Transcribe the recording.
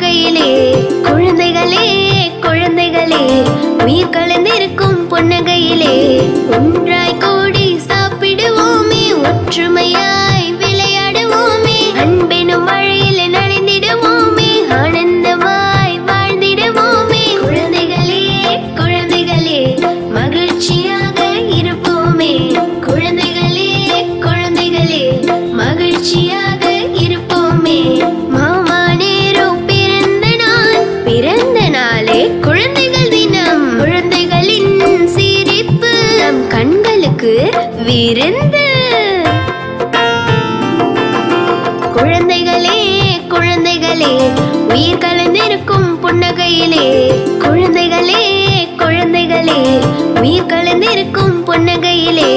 புன்னகையிலே. குழந்தைகளே குழந்தைகளே உயிர் கலந்திருக்கும் புன்னகையிலே. ஒன்றாய் கூடி சாப்பிடுவோமே, ஒற்றுமையாய் விளையாடுவோமே, அன்பெனும் மழையில் நனைந்திடுவோமே, ஆனந்தமாய் வாழ்ந்திடுவோமே. குழந்தைகளே குழந்தைகளே மகிழ்ச்சியாக இருப்போமே. குழந்தைகளே குழந்தைகளே மகிழ்ச்சியாக இருப்போமே. மாமா நேரு பிறந்த நாளே குழந்தைகள் தினம். குழந்தைகளின் சிரிப்பு நம் கண்களுக்கு விருந்து. குழந்தைகளே குழந்தைகளே உயிர் கலந்திருக்கும் புன்னகையிலே. குழந்தைகளே குழந்தைகளே உயிர் கலந்திருக்கும் புன்னகையிலே.